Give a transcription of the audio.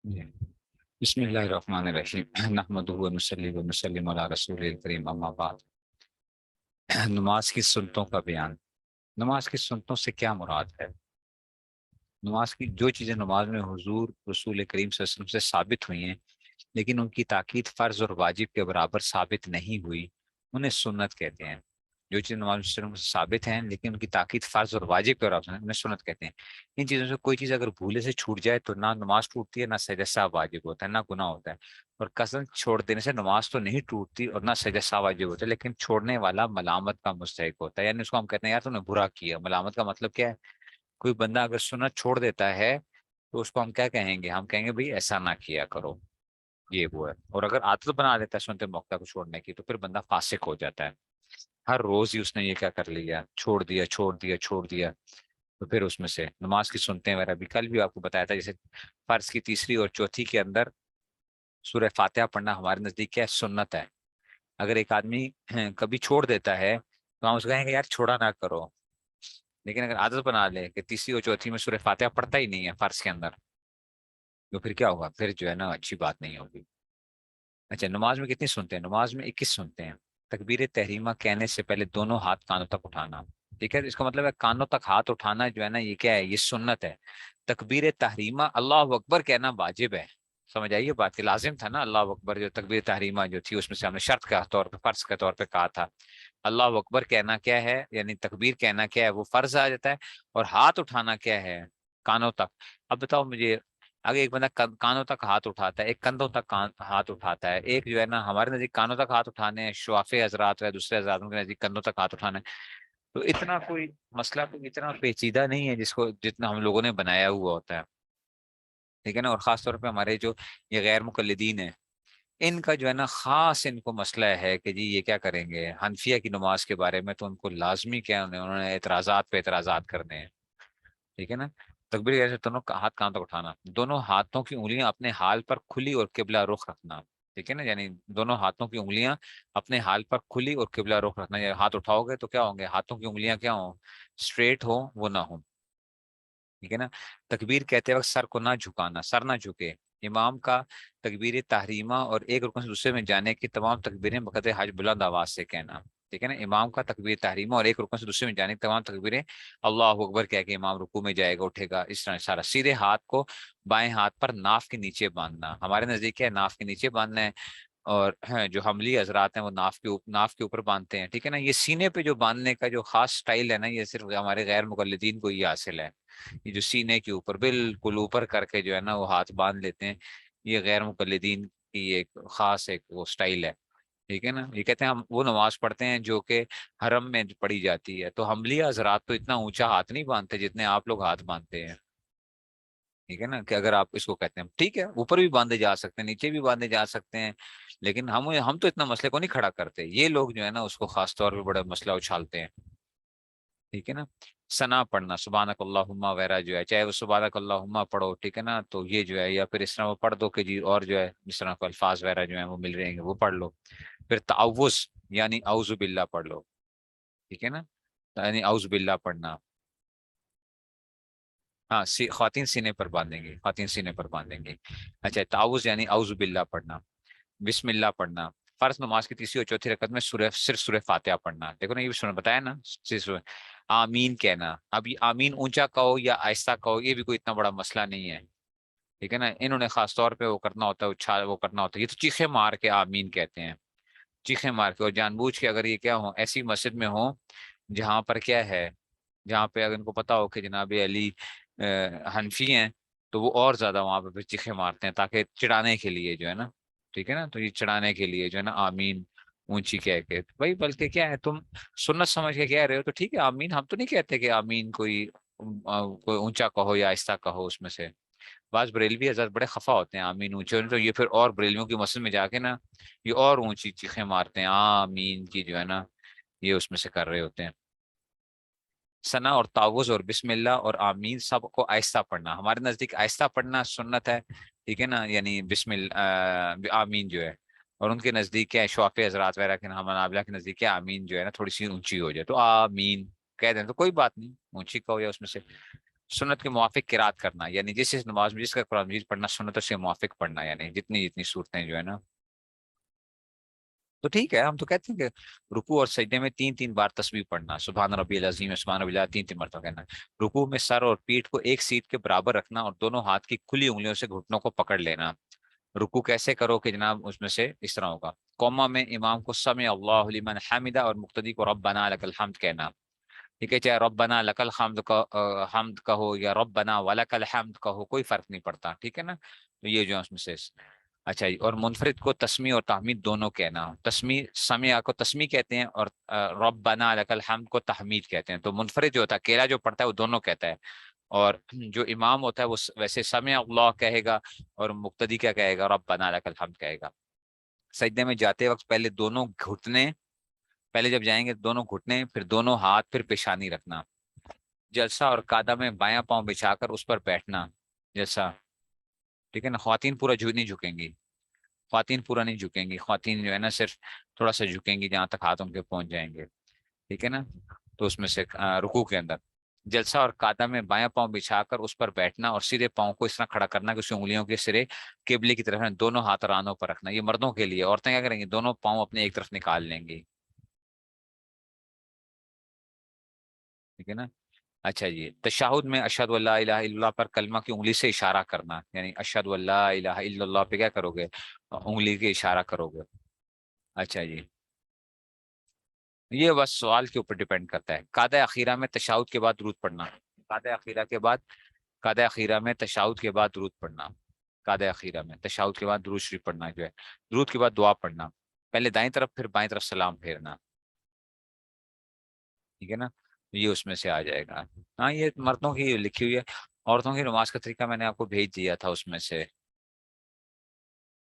جی، بسم اللہ الرحمن الرحیم نحمدہ و نصلی و نسلم علی رسول الکریم اما بعد۔ نماز کی سنتوں کا بیان۔ نماز کی سنتوں سے کیا مراد ہے؟ نماز کی جو چیزیں نماز میں حضور رسول کریم صلی اللہ علیہ وسلم سے ثابت ہوئی ہیں لیکن ان کی تاکید فرض اور واجب کے برابر ثابت نہیں ہوئی، انہیں سنت کہتے ہیں۔ جو چیزیں نماز میں ثابت ہیں لیکن ان کی تاکید فرض اور واجب کے برابر ہیں، انہیں سنت کہتے ہیں۔ ان چیزوں سے کوئی چیز اگر بھولے سے چھوٹ جائے تو نہ نماز ٹوٹتی ہے، نہ سجدہ سہو واجب ہوتا ہے، نہ گناہ ہوتا ہے۔ اور قسم چھوڑ دینے سے نماز تو نہیں ٹوٹتی اور نہ سجدہ سہو واجب ہوتا ہے، لیکن چھوڑنے والا ملامت کا مستحق ہوتا ہے، یعنی اس کو ہم کہتے ہیں یار تم نے برا کیا۔ ملامت کا مطلب کیا ہے؟ کوئی بندہ اگر سنت چھوڑ دیتا ہے تو اس کو ہم کیا کہیں گے؟ ہم کہیں گے بھائی ایسا نہ کیا کرو، یہ وہ ہے۔ اور اگر عادت بنا لیتا ہے سنت موقع کو چھوڑنے کی تو پھر بندہ فاسق ہو جاتا ہے۔ ہر روز ہی اس نے یہ کیا کر لیا، چھوڑ دیا چھوڑ دیا چھوڑ دیا، تو پھر اس میں سے نماز کی سنتیں وغیرہ بھی کل بھی آپ کو بتایا تھا، جیسے فرض کی تیسری اور چوتھی کے اندر سورہ فاتحہ پڑھنا ہمارے نزدیک کیا ہے؟ سنت ہے۔ اگر ایک آدمی کبھی چھوڑ دیتا ہے تو ہم اس کو کہیں گے یار چھوڑا نہ کرو، لیکن اگر عادت بنا لے کہ تیسری اور چوتھی میں سورہ فاتحہ پڑھتا ہی نہیں ہے فرض کے اندر، تو پھر کیا ہوگا؟ پھر جو ہے نا اچھی بات نہیں ہوگی۔ اچھا، نماز میں کتنی سنتے ہیں؟ نماز میں 21 سنتے ہیں۔ تکبیر تحریمہ کہنے سے پہلے دونوں ہاتھ کانوں تک اٹھانا، ٹھیک ہے؟ اس کا مطلب ہے کانوں تک ہاتھ اٹھانا جو ہے نا یہ کیا ہے؟ یہ سنت ہے۔ تکبیر تحریمہ اللہ اکبر کہنا واجب ہے، سمجھ آئیے بات؟ کہ لازم تھا نا اللہ اکبر، جو تکبیر تحریمہ جو تھی اس میں سے ہم نے شرط کے طور پہ فرض کے طور پہ کہا تھا۔ اللہ اکبر کہنا کیا ہے؟ یعنی تکبیر کہنا کیا ہے؟ وہ فرض آ جاتا ہے۔ اور ہاتھ اٹھانا کیا ہے؟ کانوں تک۔ اب بتاؤ مجھے، اگر ایک بندہ کانوں تک ہاتھ اٹھاتا ہے، ایک کندھوں تک ہاتھ اٹھاتا ہے، ایک جو ہے نا ہمارے نزدیک کانوں تک ہاتھ اٹھانے ہیں، شوافی حضرات ہے دوسرے حضراتوں کے نزدیک کندھوں تک ہاتھ اٹھانا ہے، تو اتنا کوئی مسئلہ کوئی اتنا پیچیدہ نہیں ہے جس کو جتنا ہم لوگوں نے بنایا ہوا ہوتا ہے، ٹھیک ہے نا؟ اور خاص طور پہ ہمارے جو یہ غیر مقلدین ہیں، ان کا جو ہے نا خاص ان کو مسئلہ ہے کہ جی یہ کیا کریں گے حنفیہ کی نماز کے بارے میں، تو ان کو لازمی کیا انہوں نے اعتراضات پہ اعتراضات کرنے ہیں، ٹھیک ہے نا؟ تکبیر کیسے؟ دونوں ہاتھ کہاں تک اٹھانا، دونوں ہاتھوں کی انگلیاں اپنے حال پر کھلی اور قبلہ رخ رکھنا، ٹھیک ہے نا؟ یعنی دونوں ہاتھوں کی انگلیاں اپنے حال پر کھلی اور قبلہ رخ رکھنا، یعنی ہاتھ اٹھاؤ گے تو کیا ہوں گے؟ ہاتھوں کی انگلیاں کیا ہوں؟ اسٹریٹ ہو، وہ نہ ہوں، ٹھیک ہے نا؟ تکبیر کہتے وقت سر کو نہ جھکانا، سر نہ جھکے۔ امام کا تکبیر تحریمہ اور ایک رکن سے دوسرے میں جانے کی تمام تکبیریں بقدر حج بلند آواز سے کہنا، ٹھیک ہے نا؟ امام کا تکبیر تحریمہ اور ایک رکن سے دوسرے میں جانے کی تمام تکبیریں اللہ اکبر کہہ کے امام رکوع میں جائے گا اٹھے گا، اس طرح سارا سیدھے ہاتھ کو بائیں ہاتھ پر ناف کے نیچے باندھنا، ہمارے نزدیک ہے ناف کے نیچے باندھنا ہے، اور جو حملی حضرات ہیں وہ ناف کے اوپر باندھتے ہیں، ٹھیک ہے نا؟ یہ سینے پہ جو باندھنے کا جو خاص سٹائل ہے نا، یہ صرف ہمارے غیر مقلدین کو یہ حاصل ہے۔ یہ جو سینے کے اوپر بالکل اوپر کر کے جو ہے نا وہ ہاتھ باندھ لیتے ہیں، یہ غیر مقلدین کی ایک خاص ایک وہ سٹائل ہے، ٹھیک ہے نا؟ یہ کہتے ہیں ہم وہ نماز پڑھتے ہیں جو کہ حرم میں پڑھی جاتی ہے، تو حملی حضرات تو اتنا اونچا ہاتھ نہیں باندھتے جتنے آپ لوگ ہاتھ باندھتے ہیں، ٹھیک ہے نا؟ کہ اگر آپ اس کو کہتے ہیں ٹھیک ہے اوپر بھی باندھے جا سکتے ہیں نیچے بھی باندھے جا سکتے ہیں، لیکن ہم تو اتنا مسئلے کو نہیں کھڑا کرتے، یہ لوگ جو ہے نا اس کو خاص طور پہ بڑا مسئلہ اچھالتے ہیں، ٹھیک ہے نا؟ ثنا پڑھنا سبحانک اللہم وغیرہ جو ہے، چاہے وہ سبحانک اللہم پڑھو، ٹھیک ہے نا؟ تو یہ جو ہے، یا پھر اس طرح وہ پڑھ دو کہ جی، اور جو ہے اس طرح کو الفاظ وغیرہ جو ہیں وہ مل رہے ہیں وہ پڑھ لو۔ پھر تعوذ یعنی اعوذ باللہ پڑھ لو، ٹھیک ہے نا؟ یعنی اعوذ باللہ پڑھنا۔ ہاں خواتین سینے پر باندھیں گے، خواتین سینے پر باندھیں گے۔ اچھا، تعوذ یعنی اعوذ باللہ پڑھنا، بسم اللہ پڑھنا۔ فرض نماز کی تیسری اور چوتھی رکعت میں صرف سورہ فاتحہ پڑھنا، دیکھو نا یہ بھی بتایا نا، آمین کہنا۔ اب یہ آمین اونچا کہو یا آہستہ کہو یہ بھی کوئی اتنا بڑا مسئلہ نہیں ہے، ٹھیک ہے نا؟ انہوں نے خاص طور پہ وہ کرنا ہوتا ہے، وہ کرنا ہوتا ہے، یہ تو چیخے مار کے آمین کہتے ہیں، چیخے مار کے، اور جان بوجھ کے اگر یہ کیا ہو ایسی مسجد میں ہو جہاں پر کیا ہے، جہاں پہ اگر ان کو پتا ہو کہ جناب علی حنفی ہیں تو وہ اور زیادہ وہاں پہ چیخے مارتے ہیں تاکہ چڑانے کے لیے جو ہے نا، ٹھیک ہے نا؟ تو یہ چڑھانے کے لیے جو ہے نا آمین اونچی کہہ کے بھائی، بلکہ کیا ہے تم سنت سمجھ کے کہہ رہے ہو تو ٹھیک ہے آمین، ہم تو نہیں کہتے کہ آمین کوئی اونچا کہو یا آہستہ کہو، اس میں سے بعض بریلوی حضرات بڑے خفا ہوتے ہیں آمین اونچے تو یہ پھر اور بریلویوں کی مسجد میں جا کے نا یہ اور اونچی چیخیں مارتے ہیں آمین کی جو ہے نا، یہ اس میں سے کر رہے ہوتے ہیں۔ ثنا اور تعوذ اور بسم اللہ اور آمین سب کو آہستہ پڑھنا، ہمارے نزدیک آہستہ پڑھنا سنت ہے، ٹھیک ہے نا؟ یعنی بسم اللہ آمین جو ہے، اور ان کے نزدیک کیا ہے شوافی حضرات وغیرہ کے حنابلہ کے نزدیک کیا آمین جو ہے نا تھوڑی سی اونچی ہو جائے تو آمین کہہ دیں تو کوئی بات نہیں، اونچی کہو یا اس میں سے سنت کے موافق قرات کرنا، یعنی جس نماز میں جس کا قرآن مجید پڑھنا سنت سے موافق پڑھنا، یعنی جتنی جتنی صورتیں جو ہے نا. تو ٹھیک ہے، ہم تو کہتے ہیں کہ رکوع اور سجدے میں تین تین بار تسبیح پڑھنا، سبحان ربی العظیم، سبحان ربی العظیم، تین تین مرتبہ کہنا. رکوع میں سر اور پیٹھ کو ایک سیٹ کے برابر رکھنا اور دونوں ہاتھ کی کھلی انگلیوں سے گھٹنوں کو پکڑ لینا. رکوع کیسے کرو کہ جناب اس میں سے اس طرح ہوگا: قوما میں امام کو سمع اللہ لمن حمدہ اور مقتدی کو ربنا لک الحمد کہنا. ٹھیک ہے، چاہے ربنا لک الحمد کا حمد کہو یا ربنا ولک الحمد کہو، کوئی فرق نہیں پڑتا. ٹھیک ہے نا، تو یہ جو ہے اس میں سے. اچھا جی، اور منفرد کو تسمیع اور تحمید دونوں کہنا. تسمیع سمیع کو تسمیع کہتے ہیں اور ربنا لک الحمد کو تحمید کہتے ہیں. تو منفرد جو ہوتا ہے، اکیلا جو پڑھتا ہے وہ دونوں کہتا ہے، اور جو امام ہوتا ہے وہ ویسے سمع اللہ کہے گا اور مقتدی کیا کہے گا؟ ربنا لک الحمد کہے گا. سجدے میں جاتے وقت پہلے جب جائیں گے دونوں گھٹنے، پھر دونوں ہاتھ، پھر پیشانی رکھنا. جلسہ اور قعدہ میں بایاں پاؤں بچھا کر اس پر بیٹھنا. جلسہ، ٹھیک ہے نا، خواتین پورا نہیں جھکیں گی. خواتین پورا نہیں جھکیں گی، خواتین جو ہے نا صرف تھوڑا سا جھکیں گی جہاں تک ہاتھ ان کے پہنچ جائیں گے. ٹھیک ہے نا، تو اس میں سے رکوع کے اندر جلسہ اور قعدہ میں بایاں پاؤں بچھا کر اس پر بیٹھنا اور سیدھے پاؤں کو اس طرح کھڑا کرنا کہ اس کی انگلیوں کے سرے قبلے کی طرف ہیں، دونوں ہاتھ رانوں پر رکھنا. یہ مردوں کے لیے. عورتیں کیا کریں گی؟ دونوں پاؤں اپنے ایک طرف نکال لیں گی. ٹھیک ہے نا. اچھا جی، تشہد میں اشہد اللہ الہ الا اللہ پر کلمہ کی انگلی سے اشارہ کرنا، یعنی اشہد اللہ الہ الا اللہ پہ کیا کرو گے؟ انگلی کے اشارہ کرو گے. اچھا جی، یہ بس سوال کے اوپر ڈیپینڈ کرتا ہے. قاعدہ اخیرہ میں تشہد کے بعد درود پڑھنا. قاعدہ اخیرہ کے بعد قاعدہ اخیرہ میں تشہد کے بعد درود پڑھنا. قاعدہ اخیرہ میں تشہد کے بعد درود شریف پڑھنا جو ہے. درود کے بعد دعا پڑھنا، پہلے دائیں طرف پھر بائیں طرف سلام پھیرنا. ٹھیک ہے نا، یہ اس میں سے آ جائے گا. ہاں، یہ مردوں کی لکھی ہوئی ہے. عورتوں کی نماز کا طریقہ میں نے آپ کو بھیج دیا تھا اس میں سے.